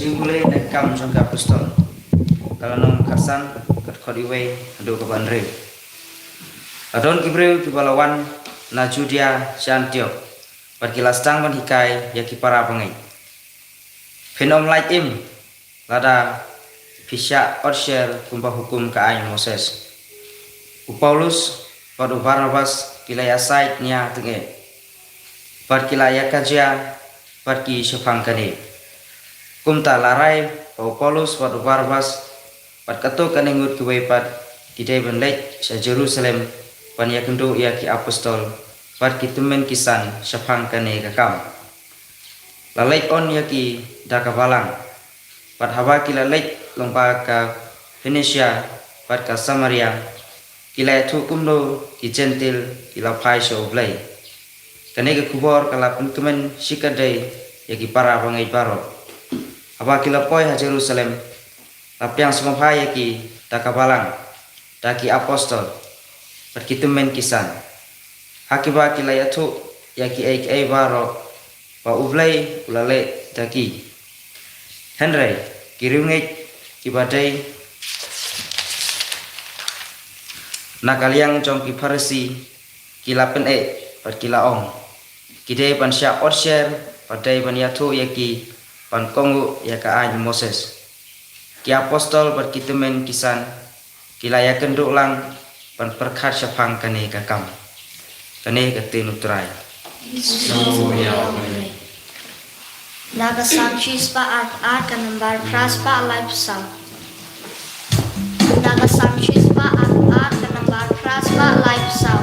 Simple nakam jong kapustol. Kalau nong karsan kat khodiwe ado kaban re. Adon kibreu kibalawan na judia shantiok. Pat kilas tang ban hikai ya kipara pangai. Fenom light im lada pisya orshel kumpa hukum ka ay Moses. Paulus pat Barnabas kilaya sait nia tenge. Pat kilaya kajia pat ki syafang kane. Kumta larai Paulus pat Barnabas pat kato kanengut kuwe pat kidai benlek sa Jerusalem pan ya kendo ya ki apostol pat kitumen kisan syafang kane kakam. Lalek on ya ki dakabalang pat hawa ki lalek lompa ka Phoenicia pat ka Samaria kila tu kumlo ki gentil kila pai so blai kane ke kubor kala pentumen sikadai ya ki para bangai baro hawa kila poi ha Jerusalem tapi yang semua ya ki dakabalang daki apostol pat kitumen kisan hakiba kila ya tu ya ki ai baro pa ublai ulale daki Henry kirungit kibadai nakaliang jong ki Farisi kila pen pat kila ong kidai pan sya orshare padai ban yatu yaki pan kongu ya ka ay Moses ki apostol pat kitumen kisan kila ya kenduk lang pan perkhat syafang kane kakam kane katin utrai Naga samchis pa at kanambar pras pa alay pusam. Naga samchis pa at kanambar pras pa alay pusam.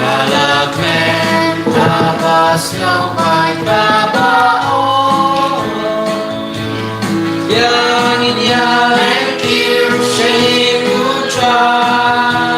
Alakmen abbas ngomai babao yang inyalek kiru syiku trai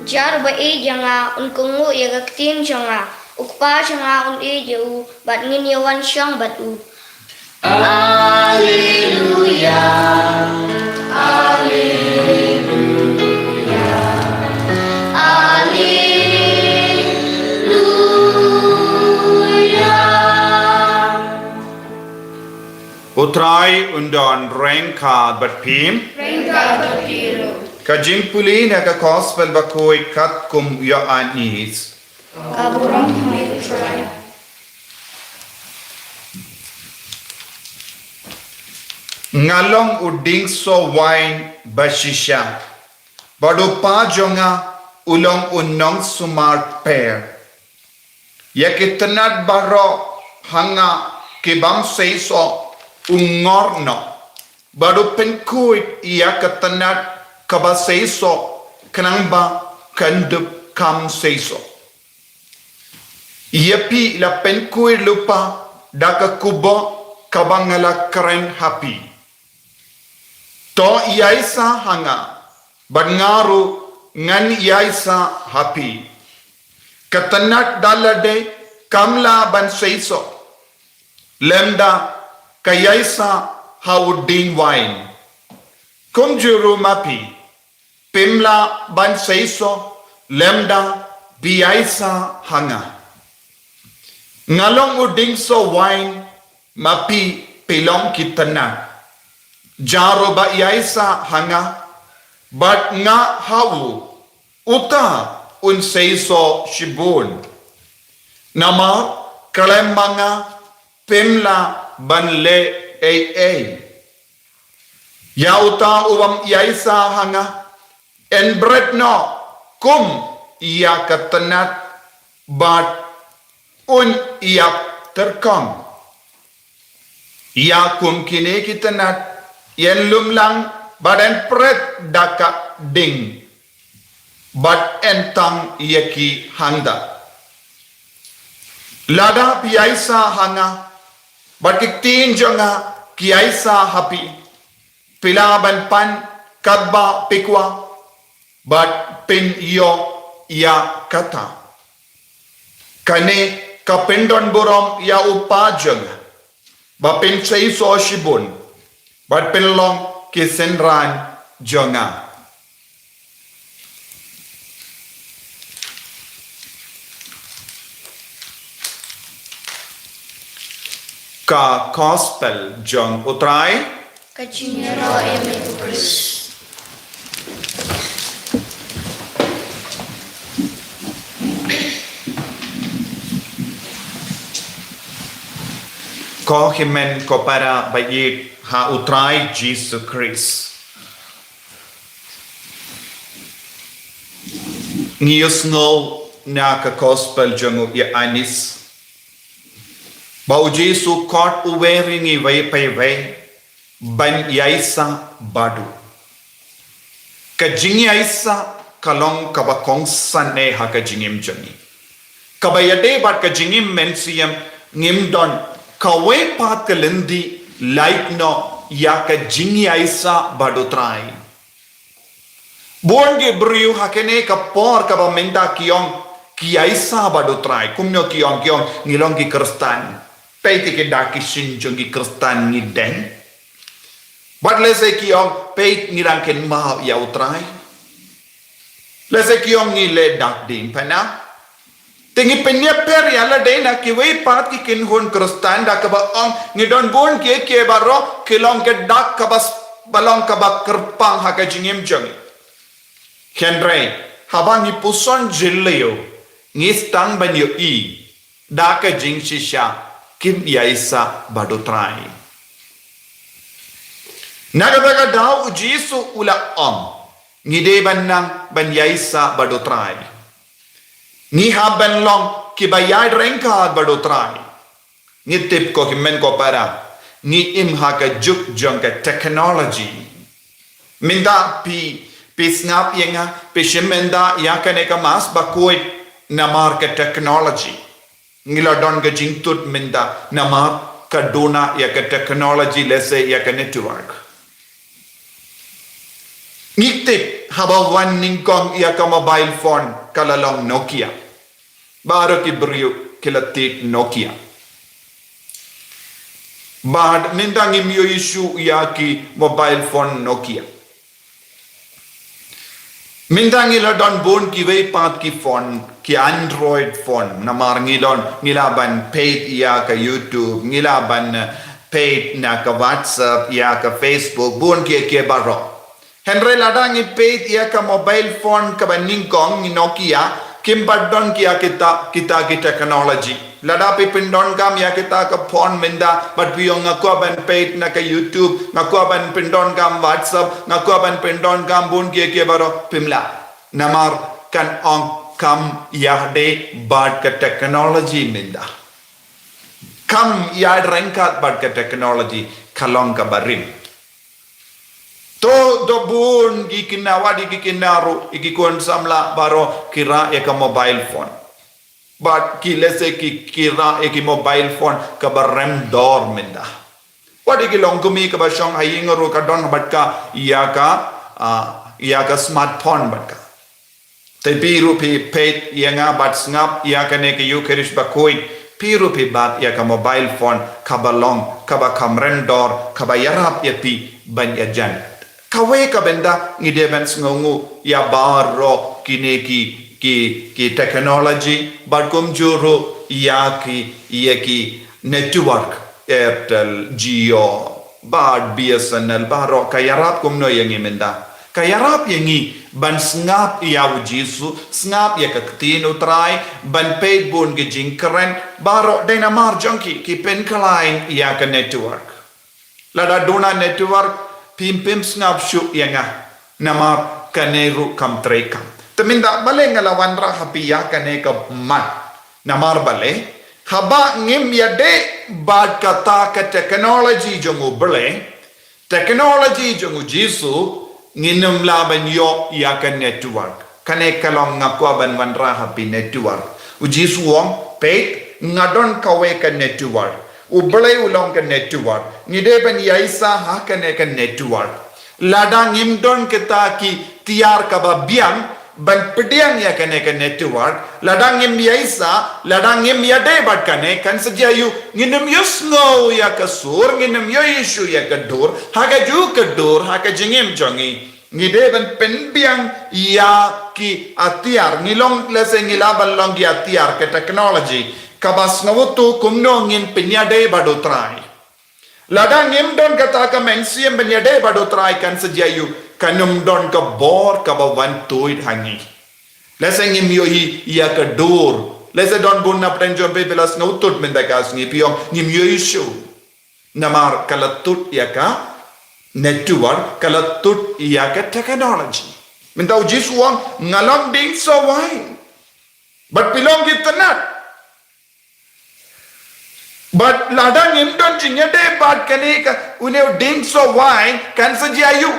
Jar ba e janga unkungu ya tin janga ukpa changa ul e ju bat ngin yawan syang bat u. Utrai undon rengka bat pim. Kajing puli na ka gospel bakoi kat kum ya anis. Kaburang kami utrai. Ngalong uding so wine bashisha. Bado pa jonga ulong unong sumar per. Yakitenat baro hanga kibam seiso ungorno. Bado penkuit ia ketenat kaba seiso kenangba kandup kam seiso. Ia pi la penkuit lupa daka kubo kabangala keren happy. To iaisa hanga bangaru ngan iaisa happy. Ketenat dalade kamla ban seiso. Lemda kayaisa haudin wine. Kumjuru mapi. Pimla ban seiso. Lemda biaisa hanga. Ngalong uding so wine. Mapi pilong kitana. Jaro ba iaisa hanga. Bat nga hawu. Uta un seiso shibun. Nama kalembanga pimla banle ay. Yauta uwam yaisa hanga. En bread no kum iya katenat bat un iya terkong. Iya kum kini kitenat yen lumlang badan pret daka ding. Bat entang yaki handa. Lada piyaisa hanga. Batiktin jonga kiyaisa hapi. Pilaban pan kadba pikwa. Bat pin yo ya kata. Kane kapindon burom ya upa jonga. Bapin seiso shibun. Bat pinlong kisenran jonga. Ka gospel jong utrai Kachinyero eme ukris. ko himen ko para bayit ha utrai Jesus Christ. Ngiyos ngo na ka gospel jong ya anis. Bau Jesu kot uweringi way pay way ban yaisa badu. Kajing yaisa kalong kabakong sane ha kajingim jangi. Kabayade bat kajingim mensiyam ngimdon kawe pat kalindi like no ya kajing yaisa badu try. Buonge briu hakene kapor kabamenta kiyong kiyaisa badu try. Kumyo kiyong ngilong ki kristan. Pei ke daki sinjong ki kristan ni den. But lese kiong pei ngirang ken ma ya utrai. Lese kiong ni le dak ding pana. Tingi penya per ya la de na ki wei pat ki ken hon kristan da ka ba ong ni don bon ke baro kilong ke dak ka bas balong ka ba kerpang ha ka jingim jong. Henry habang ni puson jilleo ni stang ban yo i da ka jing shisha. Kim yaisa badotrai. Nagadaga daw Jesu ula ngide banang ban yaisa badotrai. Ni haban long kibayad rengka badotrai. Ni tip ko himen ko para. Ni imha ka juk jong ka technology. Minda pi snap yenga pi shimenda yakane ka mas bakoy namar ka technology. Ngila don ga jingtut minda nama kadona ya ka technology lese ya ka network. Ngitip haba wan ningkong ya ka mobile phone kalalong Nokia. Baro ki brio kilatik Nokia. Bad mindangi mio isu yaki mobile phone Nokia. Mindangi la don bon ki wei pat ki phone ki Android phone namar ngilon ngilaban paid ya ka YouTube ngilaban paid na ka WhatsApp ya ka Facebook bon ki ke baro. Henry ladangi paid ya ka mobile phone ka baningkong ni Nokia kimbadon kia kita ki technology. Lada pipindon kam ya kita ka phone minda but biyong ngako ban paid na ka YouTube ngako ban pindon kam WhatsApp ngako ban pindon kam bun ke baro pimla namar kan ong kam ya de bad ka technology minda kam ya rengkat bad ka technology kalong ka barim to do bun gi kinawadi gi kinaru igi kon samla baro kira e ka mobile phone. But ki lese ki kira eki mobile phone ka barem dor minda. Wadi ki long kumi ka basyong ayingaro ka don batka iya ka smartphone batka. Te piru pi pet iya nga bat ngap iya ka ne ki yukerish bakoi piru pi bat iya ka mobile phone ka balong ka ba kamrem dor ka ba yarap ya pi ban ya jan. Kawe ka benda ngideben ngongu ya baro kine ki technology but kum juro ki network Airtel Jio bad BSNL baro kayarap kum no yang imenda kayarap yangi ban snap ya ujisu snap ya kaktin utrai ban paid bun ge jingkeren baro dynamar jonki ki pen kalain ya ka network lada dona network pim snap shu yanga namar kaneru kam trekam Teminda bale ngalawan ra hapiya kane ka mat namar bale haba ngim ya de bad kata ka technology jongu bale technology jongu jisu nginum laban yo ya ka network kane kalong ngakwa ban wanra hapi network ujisu wong pet ngadon kawe ka network ubale ulong ka network ngide ban yaisa ha kane ka network ladang ngimdon kita ki tiar ka babiang ban pediang ya kane ka network ladang ngim yaisa ladang ngim ya de bat kane kan sejayu nginum yusno ya kasur nginum yo isu ya kadur haga ju kadur haga jingim jongi ngide ban penbiang ya ki atiar ngilong lese ngilaban long ya atiar ke technology kabas nawutu kumno ngin penyade badotrai ladang ngim don kata ka mensiem penyade badotrai kan sejayu kanum don ka bor ka bawan tuid hangi lese ngim yohi ya ka dur lese don bun na prenjon pe belas no tut mendakas ngi piong ngim yohi shu namar kalatut ya ka network kalatut ya ka technology mentau jisuang ngalong ding so wine but pilong gitanat but ladang ngim don jinya de bad kane ka une ding so wine kan sajayu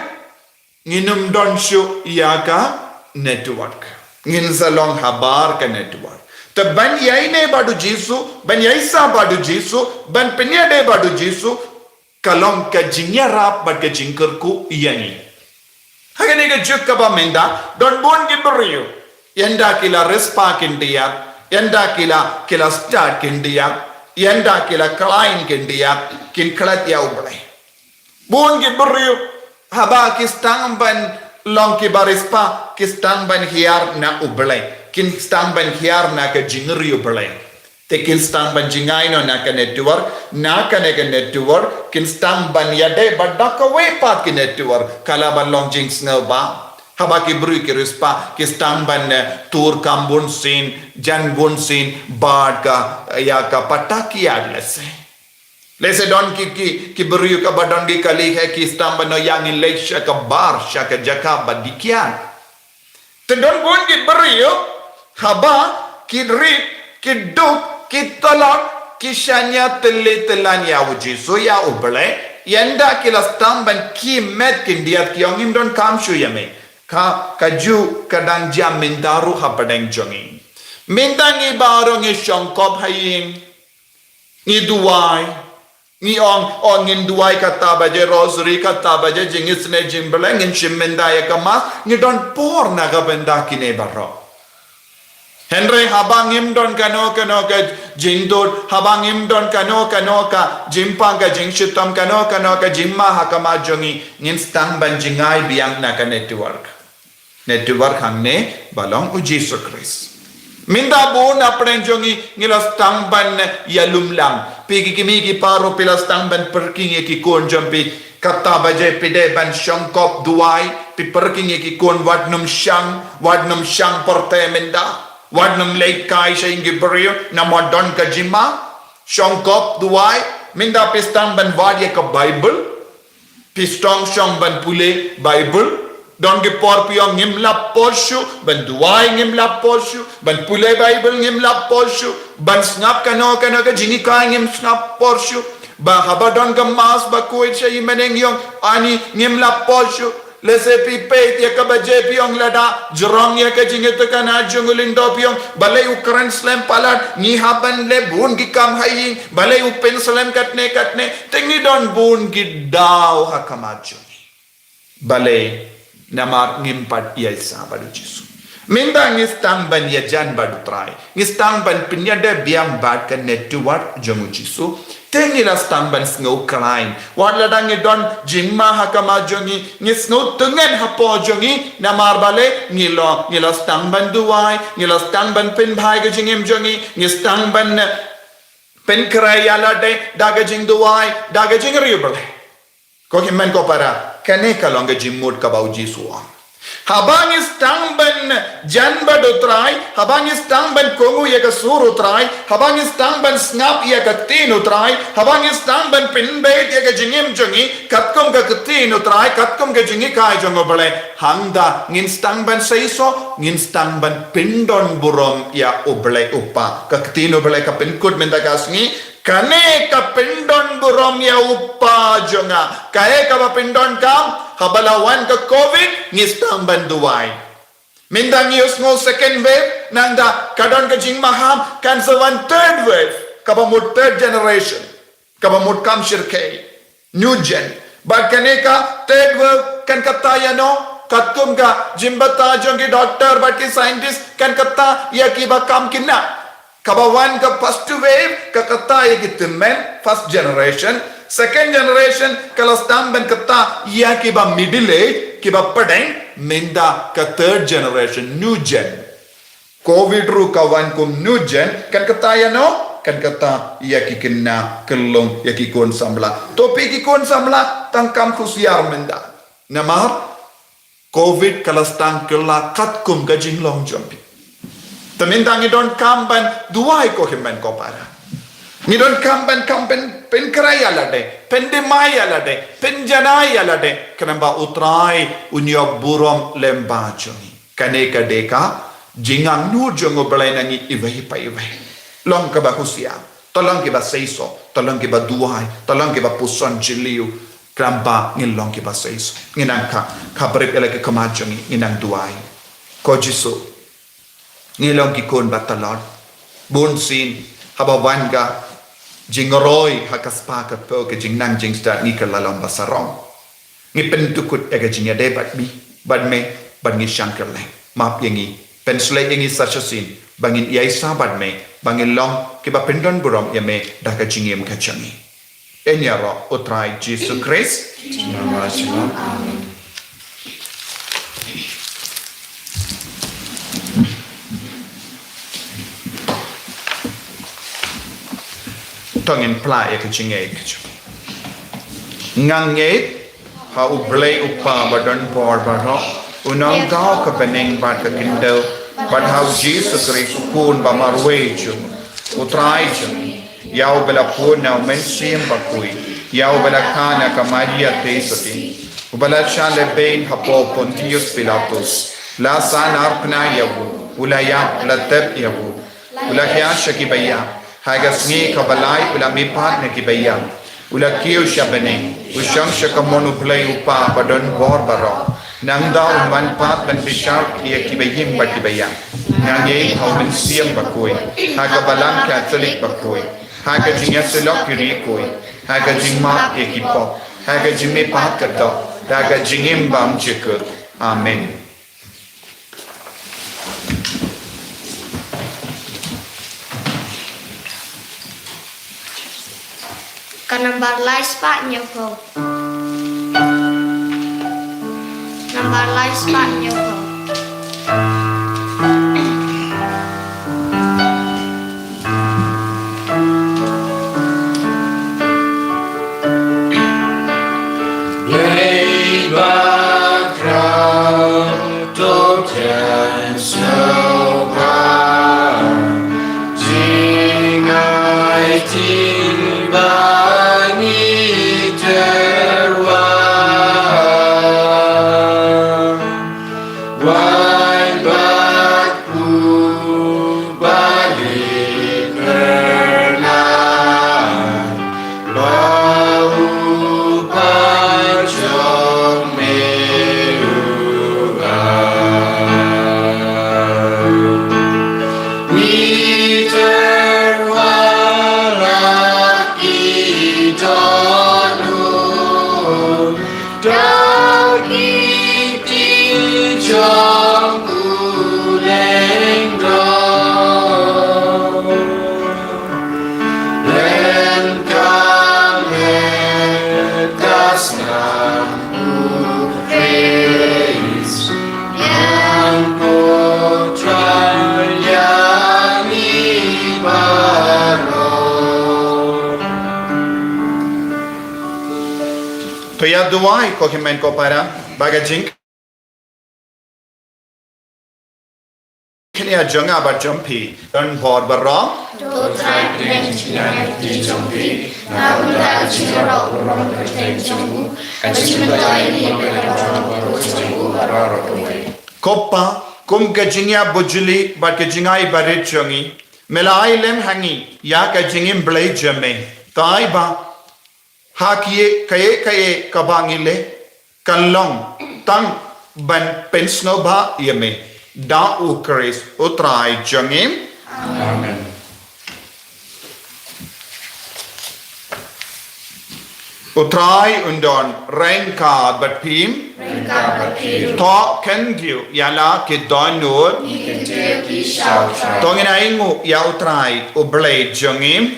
nginum don shu iya ka network ngin salong habar ka network te ban yai ne badu jisu ban yai sa badu jisu ban penya de badu jisu kalong ka jinya rap bad ka jingker ku yani hagane ka juk ka ba menda don bon ki brio yanda kila respa kindia yanda kila start kindia yanda kila client kindia kin klat ya ubre bon ki brio haba kistang ban long ki barispa kistang ban hiar na ublay kin stang ban hiar na ka jingri ublay te kin stang ban jingaino na ka network na ka network kin stang ban yade badda ka we pat ki network kala ban long jings na ba haba ki bru ki rispa ki stang ban tur kambun sin jan bun sin bad ka ya ka pataki adlese lese don ki beriu ka badon di kali hai ki stamba no yang in leisha ka bar sha ka jaka badikian te don bon ki beriu haba ki rit ki duk ki tolak ki shanya tele telanya uji so ya uble yanda ki la stamban ki met ki ndiat ki ongim don kam shu yame ka ju kadang jam mindaru hapadeng jongi mindangi barong shongkop hayin ni duwai ni on ngin duai kata baje rosary kata baje jingis ne jimbeleng ngin shimmenda ya kamas ni don por na ga benda kine barro Henry habang imdon kano ka jindod habang imdon kano ka jimpang ka jingshitom kano ka jimma hakamajongi instang banjingai biang na ka network hangne balong u Jesus Christ minda bun apren jongi ngilas tangban yalumlang pigi kimigi paro pilas tangban perking ki kon jompi kata baje pide ban shangkop duai pi perking ki kon wadnum shang porte minda wadnum late kai shingi berio namadon ka jima shangkop duai minda pistang ban wadye ka Bible pistong shang ban pule Bible don ke por piong ngimla poshu ban duai ngimla poshu ban pule Bible ngimla poshu ban snap kano ka jini kai ngim snap poshu ba habadon ka mas ba kuit shay meneng yong ani ngimla poshu lese pipe ya ka baje piong lada jorong ya ka jinget ka na jungulin do piong balay ukran slam palat ni haban le bun ki kam hayin balay upen slam katne tengi don bun ki daw hakamajo balay namar ngimpat yelsa badu Jesu minda ngistang ban yajan badu trai ngistang ban pinyada biang bad kan network jongu Jesu tengi la stang ban snow klein wala dang don jimma hakama jongi ngisno tengen hapo jongi namar bale ngilo stang ban duai ngilo stang ban pin bhai ga jingem jongi ngistang ban pen krai yala de daga jing duai daga jing riubale ko himmen ko para kane kalonga jimmut ka bau Jesu habang istang ban jan badutrai habang istang ban kongu ya ka suru trai habang istang ban snap ya ka tinu trai habang istang ban pinbet ya ka jingim jongi katkom ka tinu trai katkom ka jingi kai jongo bale hangda ngin stang ban saiso ngin stang ban pindon burom ya oble upa ka tinu bale ka pinkut menda kasngi kane ka pindon burom ya upa jonga kae ka pindon kam habalawan ka COVID ngistang banduai mindang yus ngo second wave nangda kadon ka jing maham cancer one third wave kabamut third generation kabamut kam shirke new gen bakane ka third wave kan kataya no katkum ka jimbata jongi doctor but ki scientist kan kata ya ki ba kam kinna kabawan ka first wave ka kata ya kitmen first generation second generation kalau stamban kata ya ki ba middle age ki ba padeng minda ka third generation new gen covid ru kawan kum new gen kan kata ya no kan kata ya ki kena kelong ya ki kon samla topi ki kon samla tangkam khusiar minda namar covid kalau stang kela kat kum ka jinglong jompi Temindang idon kamban duai ko himben ko para. Nidon kamban pen keraya lade, pen demaya lade, pen janaya lade. Kenapa utrai unyo burom lemba jongi. Kaneka deka jingang nu jongo belai nangi iwahi pa iwahi. Long ke ba husia, tolong ke ba seiso, tolong ke ba duai, tolong ke ba puson jiliu. Kenapa ngilong ke ba seiso. Nginang ka break elake kemajongi nginang duai. Ko Jesu ngilong kikon batalon bun sin habawan ga jingoroi hakaspa ka po ke jingnang jingsta ni kalalong basarong ngi pentukut ega jingya de bad me bad ngi shankerle map yengi pensle yengi sachasin bangin yai sabad me bangin long ke ba pendon burom yame daga jingem kachangi enyaro utrai Jesus Christ amen. Tongin pla ya kecingay ngangit ha ublay upa badon por baro unang daw ka beneng bad ka kindo bad how Jesus Christ kun ba marwe chu utrai chu yaw bela puna men sim bakui yaw bela kana ka Maria tesati ubala chale bein hapo Pontius Pilatus la san arpna yabu ulaya lateb yabu ulaya shakibaya hagas ngi kabalai ula mipat na kibayang ula kiyo siya bane usyang siya kamono play upa padon bor baro nang daw manpat ban bishar iya kibayim ba kibayang nang yay hawin siyang bakoy haga balang Catholic bakoy haga jingya silok kirikoy haga jingma ekipo haga jingme pat kato haga jingim bam chikut amen number lai spa nyoko. Number lai spa nyoko. To ya duai ko himen ko para bagajing kini ajonga ba jumpi dan bor barra to try prevention di jompi na unda chiro rom kete jomu kachimta ini ko jomu bararo toy Koppa kum gajinga bujuli ba gajingai barit jongi melai lem hangi ya gajingim blai jame tai ba Hakie kaye kabangile kalong tang ban pensno ba yame da ukris utrai jangim amen utrai undon renka batpim to kengyu yala kidonur tongina ingu ya utrai ublay jangim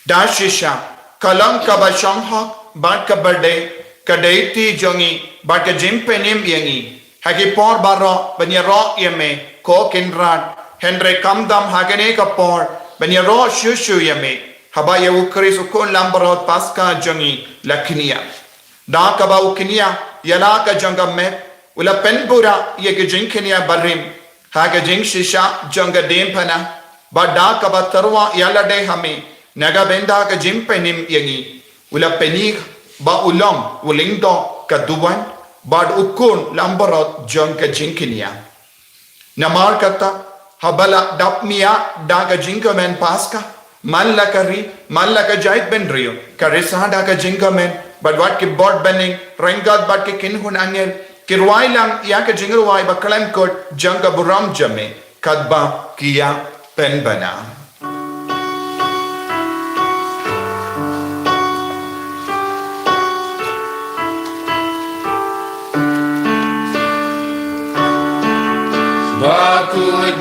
Dashisha, kalang kabashang hok, bat kabade, kadaiti jongi, bat kajimpenim yangi, hagi por baro, banyaro yame, ko kinrat, Henry kamdam hagane kapor, banyaro shushu yame, habaya ukris ukun lambarot paska jongi, lakniya. Da kaba ukniya, yalaka jangame, ula penbura yegijinkinia barim, hagajing shisha jonga dempana, but da kaba tarwa yalade hame, Naga benda ka jimpenim yangi ula penig ba ulam ulingdo kaduan bad ukun lambarot jong ka jinkinia namar kata habala dapmia daga jinkamen paska mallaka jait benrio karisa daga jinkamen bad wat ki bot bening rengat bad ki kinhun angel kirwai lang ya ka jingrwai ba kalam kot janga buram jame kadba kia penbana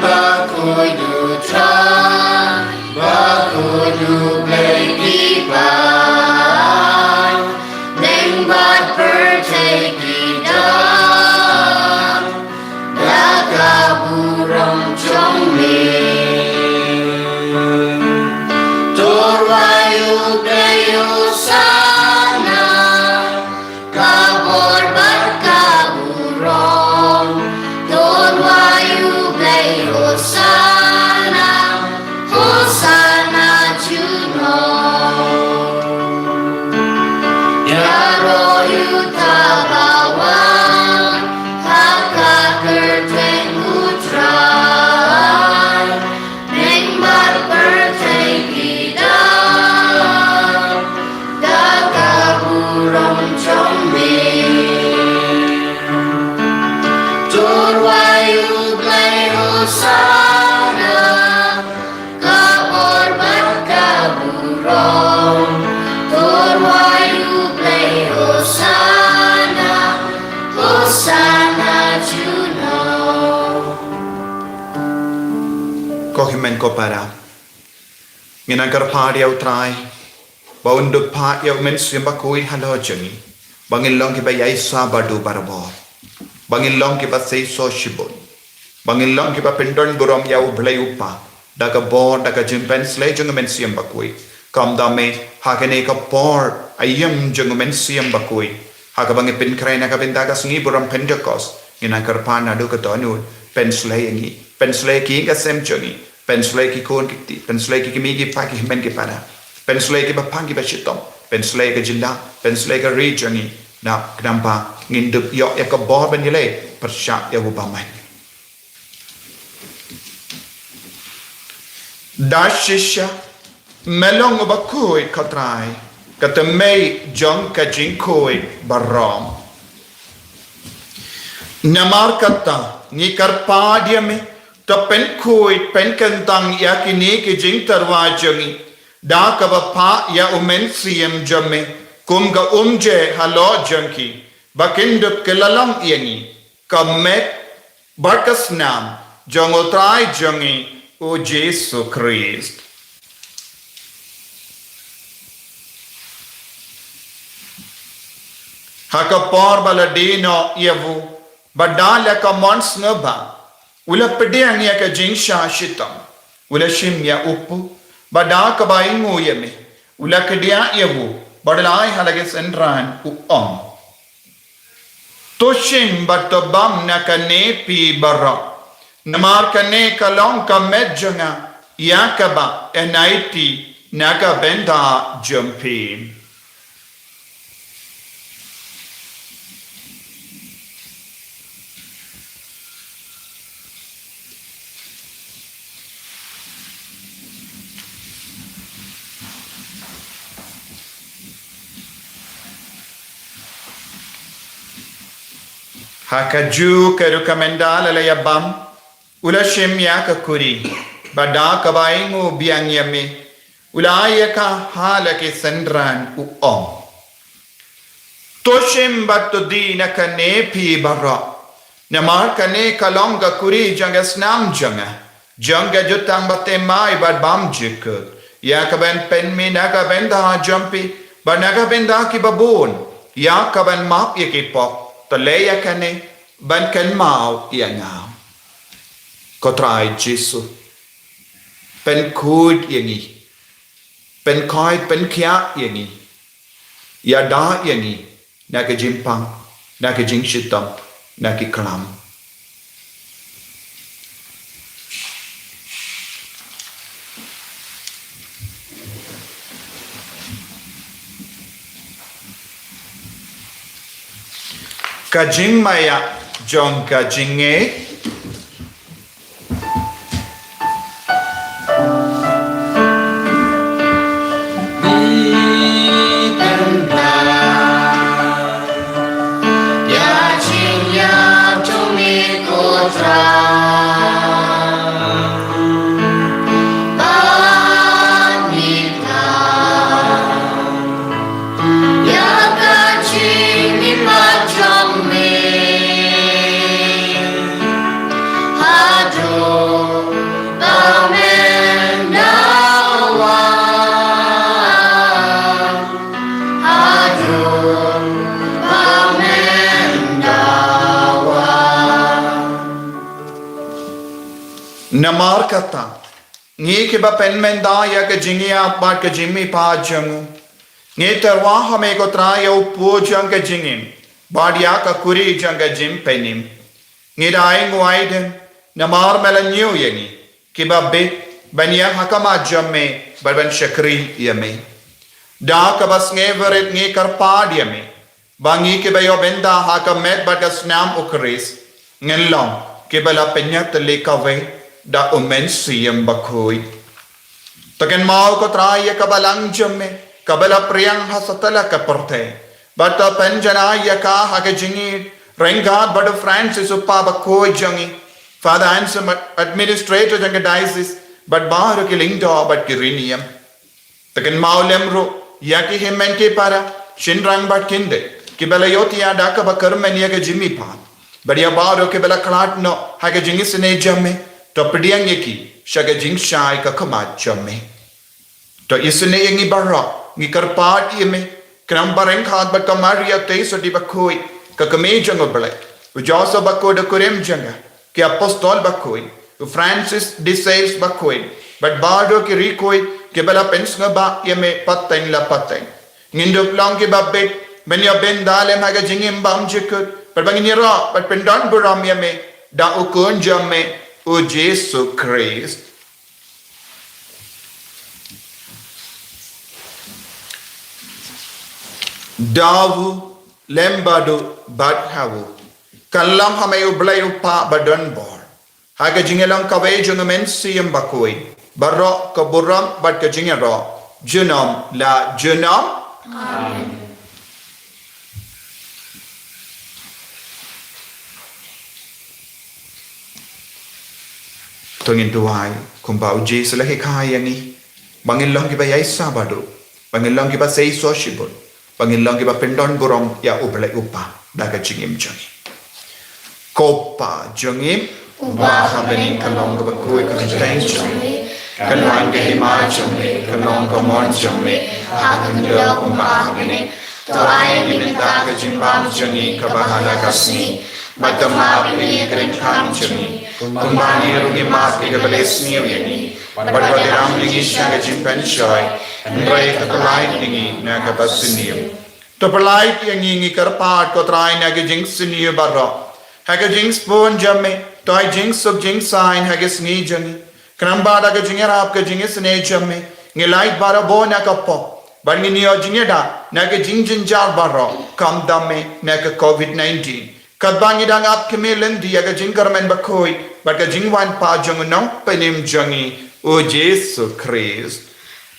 Bakud du try, bakud du play kipan, neng bat partake idan, daga burong chongmi, torwayu playu sana, kabor bat kaburong, torwayu Hosanna, Hosanna Juno. Yaro yutabawan, hakakerten utray, nengbar pertegidan, dagaburong jombi. Torwayu Hosanna, kabor bat kaburong, torwayu play Hosanna, Hosanna Juno. Kohimen ko para Ngina karpa dia utrai. Ba unduk pa ya men siam ba koi halo jangi. Bangin long ki ba yai sa badu barabor. Bangin long ki ba sei so shibon. Bangin long ki ba pendon burom ya ublai upa. Daga bor daga jimpen slay jung men siam ba koi. Kam da me hakene ka por ayam jung men siam ba koi. Haka bangi pin krai na ka bin daga sungi burom Pentecost. Ngina karpa na do ka tonu pen slay ngi. Pen slay ki ka sem jangi. Penslay ki kon ki penslay ki mi ki pa ki men ki pada penslay ki ba pang ki ba shitom penslay ki jilla penslay ki regioni na knampa ngindup yo ya ka bo ben yele persya ya ba man dashisha melong ba koi katrai katamei jong ka jing koi barom namar kata ni karpadia me ta pen koi pen kentang ya kini ke jing tarwa jangi da ka ba pa ya umen siem jamme kum ga umje halo janki bakindup ke lalang yangi kamet barkas nam jangotrai jangi o Jesu Christ haka por baladino yavu badala ka mons ngaba Ula pedang ya ka jingsha shitam. Ula shim ya upu. Bada ka ba ingo yame. Ula kedia yabu. Badalai halage sendran uom. Toshim batobam na ka ne pi bara. Namar ka ne kalong ka medjanga. Ya ka ba enaiti na ka benda jumpi. Hakaju ke rekomendal la yabam ula shemya ka kuri bada ka baingu biang yame ula ayaka hala ke sendran u om toshim batudi na ka ne pi bara namar ka ne kalonga kuri janga snam janga jutang bate mai bad bam jikut ya ka ben pen mi na ka ben da jumpi ba na ka ben da ki babon ya ka ben map ye ki pop Leia kane ban ken mau ia ngau. Kotrai Jesu. Pen kud yangi. Pen koi pen kia yangi. Ya da yangi. Na ke jimpang. Na ke jing shitam. Na ke kalam. Kajing maya jong kajinge Namar kata ngi ke ba pen men da ya ke jingia ba ke jimmi pa jangu ngi terwa hame ko tra ya upo jang ke jingim ba dia ka kuri jang ke jim penim ngi dai ngwaiden namar melanyu yangi ke ba be bania hakama jamme ba ban shakri yame da ka bas nge veret ngi kar pa diame bangi ke ba yo benda hakamet ba ka snam ukris ngelong ke ba la penyat le ka ve da umen siyam bakoi taken mau ko traya kabalang jamme kabala priyang hasatala ka porte bata panjana ya ka ha ke jingi renga bad Francis uppa bakoi jangi father answer administrator jang diocese but bar ke lingdo but kirinium taken mau lemro ya ki hemmen ke para shinrang bat kinde kibala yotia da ka bakarmen ya ke jimmi pa badiya bar ke bala klat no ha ke jingi sene jamme to pediang yeki shaga jing shai ka kama jamme To isune ngi barok ngi karpat yeme kram bareng khat ba kamaria te so di bakoi ka kame jango bale u joso bako de kurem janga ke apostol bakoi u Francis de Sales bakoi but bardo ki rikoi ke bala pensnga ba yeme patain la patain ngindop long ke babet benya ben dalem haga jingim bam jekut per bangini ra per pendan buram yeme da ukun jamme o Jesus Christ Dawu lembado badhawu kallam hamayu blayu pa badan bor haga jingelang kawe jungamen siyam bakoi barro kaburam bad ka jingero junam la junam amen tongin tuai kumbau Jesus lahi khayangi bangin long ki bayai sabado bangin long ki ba sei sociable Pangilong kiba pendon burong ya ublay upa daga jingim jangi. Kopa jangim uba habening kalong kiba kuy kakiteng jangi. Kalong kahima jangi, kalong kamon jangi. Hakandila umba habening. To ay minta ka jimbam jangi kabahala kasni. Batama bini kering kam jangi. Kumbani rungi mapi kabales niyo yani. Badwadiram lingi siya ka jimpen shoy. Ndray kapalait ningi na kapasiniyo. Kapalait yang ingi karpat ko try na gijing siniyo barro. Haga jing spoon jamme, toy jing sub jing sign haga sni jani. Krambada ka jing arap ka jing sne jamme. Ngilait bara bo na kapo. Bar ngi niyo jing da na ka jing jinjar barro. Kam damme na ka COVID-19. Kadbangi dang ap kemilen di haga jing karmen bakoi. Bar ka jing wan pa jang nong penim jangi. O Jesus Christ.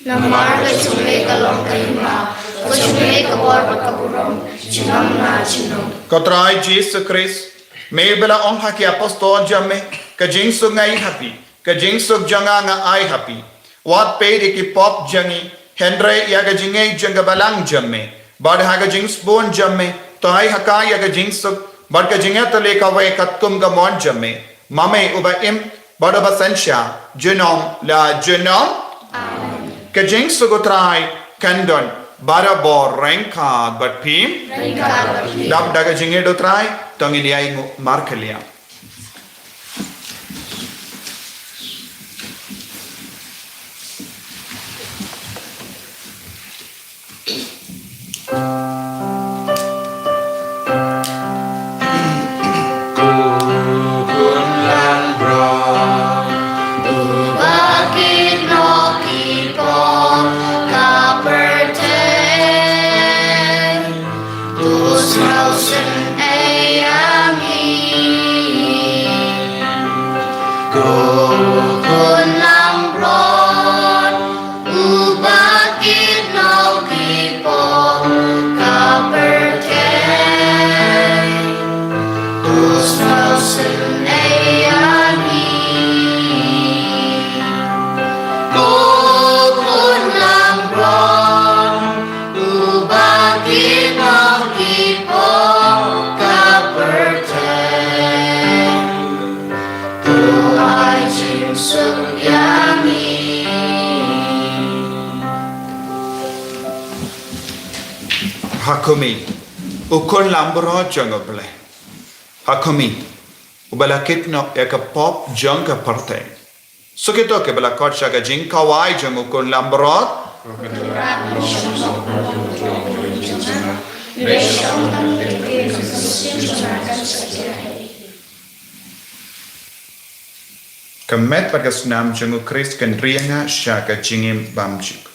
Namarga chume kalong kahima, kuchume kabor bakaburong, chinam na chinom. Kotrai Jesus Christ, may bela ong haki apostol jamme, ka jingsug ngay happy, ka jingsug janga nga ay happy. Wat pede ki pop jangi, Henry yaga jingay janga balang jamme, bad haga jings bon jamme, to ay haka yaga jingsug, bad ka jingatale ka way katkum ka mon jamme, mame uba im, bad uba sensya, junom la junom. Kajing sugutrai kandon bara bor rengka but pim dam daga jinge do trai tongi liai markelia Hakumi ukon lambro jango ble Hakumi ubala kitno eka pop janga parte sukito ke bala kocha ga jinka wai jango ukon lambro Kemet pada senam jango Christ kendrianga syaka jingim bamjuk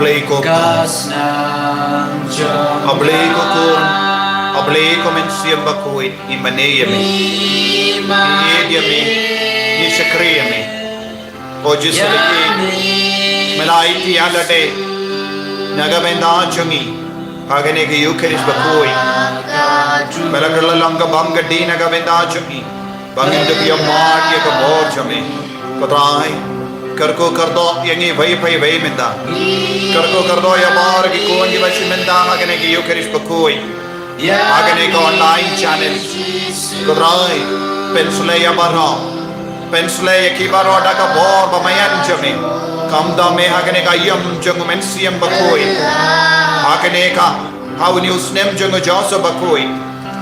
Ablay ko kun. Ablay ko men siyam bakuit imaneye me. Iye me. Ni shakriya me. O Jesus leki malaiti alade nagabenda chungi. Agane ke Eucharist bakui. Malagala langa banga di nagabenda chungi. Bangin de biya mat ye ka bor chame. Kodrai karko kardo yangi vai vai menda. Karko kardo ya bar ki konji vashi menda agane ke Eucharist bakui. Agane ko online channel. Kodrai pensule ya baro. Pensule ya ki baro daga bor bamayan chame. Kamda me agane ka yam chung mensiam bakui. Agane ka how news nem chung joso bakui.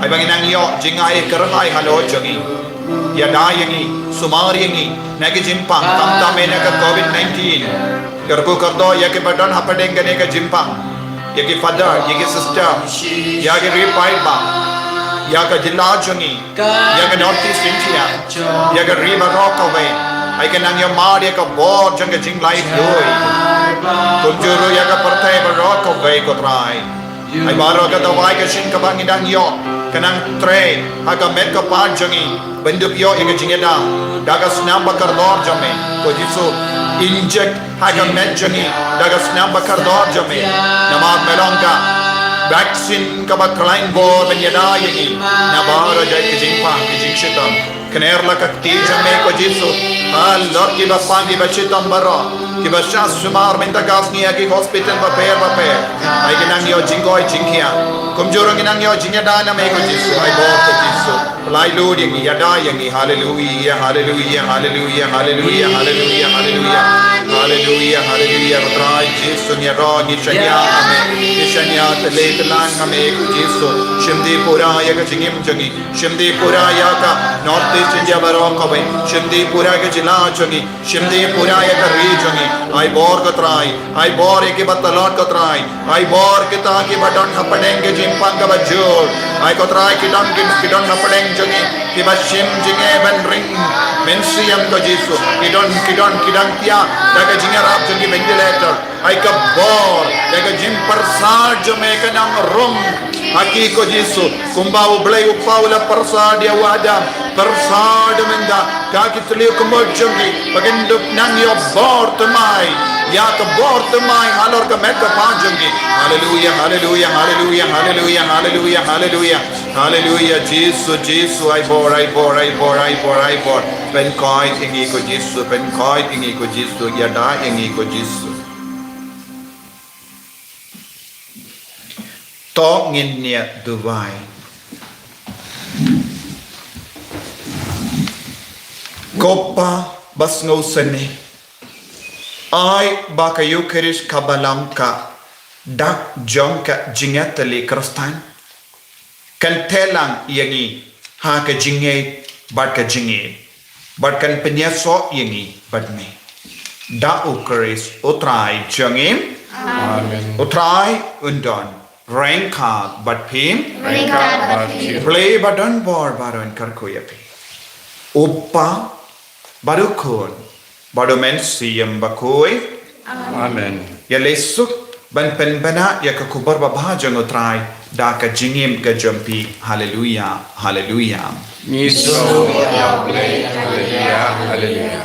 Ay banginang yo jingai karangai halo chungi. Yada yangi sumari yangi nagi jimpang kamda me naga COVID-19. Karko kardo ya ke badan hapadeng gane ka jimpang. Ya ke father, ya ke sister, ya ke repai ba. Ya ka jilla chungi. Ya ke northeast India. Ya ke river rockaway. Ay ka nang yung mari ka board jang ka jing life doy. Kunjuro ya ka partay ba rockaway ko try. Ay baro ka tawai ka shin ka bangidang yo. Kanang tre aga met ka pa jangi bendup yo yang jingeda daga snam bakar dor jame ko jisu inject aga met jangi daga snam bakar dor jame namad melonga vaccine ka ba klein bor ben yada yangi nabara jai ki jingpa ki jingshitam kner la ka ti jame ko jisu Allah ki ba pangi ba chitam baro ki ba shas sumar menta gasni ki hospital ba per ay ginang yo jingoy jingkia kumjurang ginang yo jingeda na me ko jisu ay bor ko jisu lai lu yang yada yang hallelujah hallelujah hallelujah hallelujah hallelujah hallelujah hallelujah hallelujah trai jisu ni ro ni shanya tele telang ame ko jisu shimdi pura ya ka jingim jangi shimdi pura ya ka north east india baro ko be shimdi pura ka jila jangi shimdi pura ya ka ri jangi ay bor ko trai ay bor ke batalot ko trai ay bor ke ta ke badon hapadenge jimpang ka bajur ay ko trai kidon hapadeng jangi ki bashim jinge ban ring mensiam ko jisu kidon tia daga jingarap jangi ventilator ay ka bor daga jim persad jame ka nang rum haki ko jisu kumbau blay upau la persad ya wada persad menda ka kitli ko mo jangi pagindup nang yo bor tumai ya ka bor tumai halor ka met ka pa jangi hallelujah hallelujah hallelujah hallelujah hallelujah hallelujah hallelujah jisu ay bor pen koi ingi ko jisu pen koi ingi ko jisu yada ingi ko jisu to ngin nia duwai kopa bas ngosene ai baka Eucharist kabalamka dak jonka jingatali kristan kan telang yangi ha ka jinge bat ka jinge bat kan penyaso yangi bat me da Eucharist utrai jangim amen utrai undon rengka bat pim play badan bor baron karkoyapi uppa barukon badomen siyam bakoi amen ya lesuk ban penbana ya ka kubar babhajang utrai da ka jingim ka jampi hallelujah hallelujah Niso ya play hallelujah hallelujah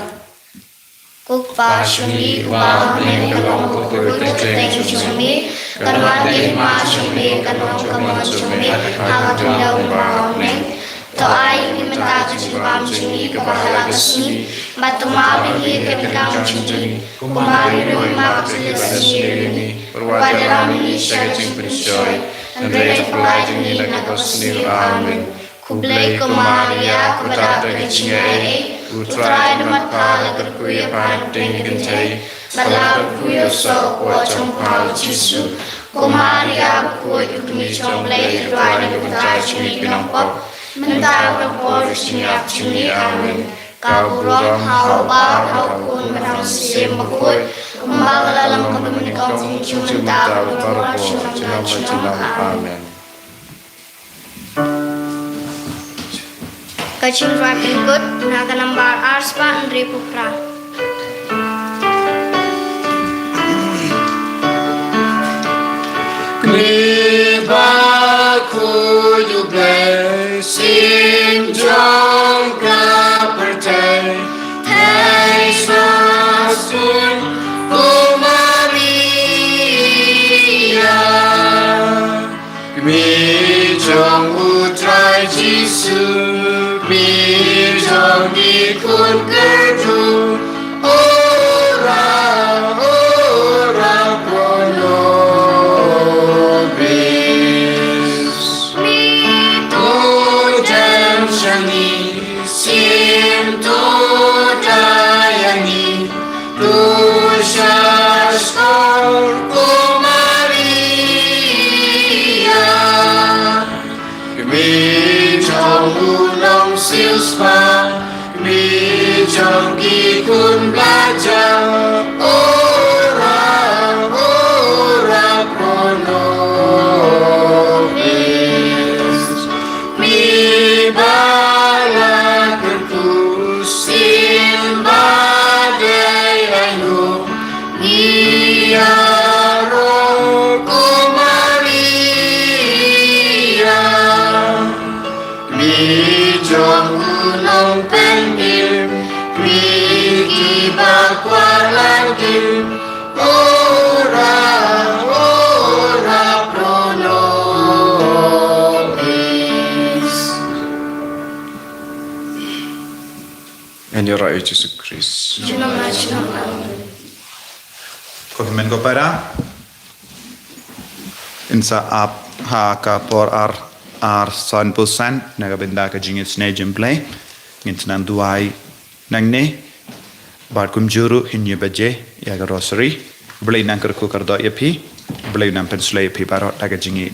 Kukpa shumi wa men kalong kukuruteng shumi kanwati ma shumi kanong kamon shumi hakatundaw ma men to ay imita kachibam shumi kabahala kasmi batumabing ikabikang shumi kumari rima kasilesini perwajarami syagajing penisyoy Andrei pelajeng ni nagkakasni amen Kublay ko Maria kubadata kachingai Utray naman pala kuya panting gantay Balab kuya sa wachang pala Jisu Kumaria kuya kumichong blay Kudway na kubantay chini pinampap Mentawag ng boros niya chini amen Kaburong hawba hawkun manang sisim makoy Kumbagalalang kapamanikaw chini tawag ng boros amen Kacing Rakin Good, naga nambar Arspa Andre Pupra. Ribaku juble sim jong kaperte Hai sasun Maria Mi jong utrai Jisu Mi jong ikut kerju Ora pronobis Mi tujan shani Sim tu dayani Tu shaskor Maria Mi jong ulong silspa Mi jong ikut belajar Ora pronobis Mi bala kerkusin badai ayu Ia roku Maria Mi jong ulong pendim Mi kibar kualandim Ora pronobis Señor Jesucristo. Kohimen ko para. Insa ap ha ka por ar san pusan nagabenda ka jingit sne jemple ngint nan duai nangne bar kum juru hinye baje ya ga rosary blay nan kar ko kar do yapi blay nan pensle yapi baro daga jingit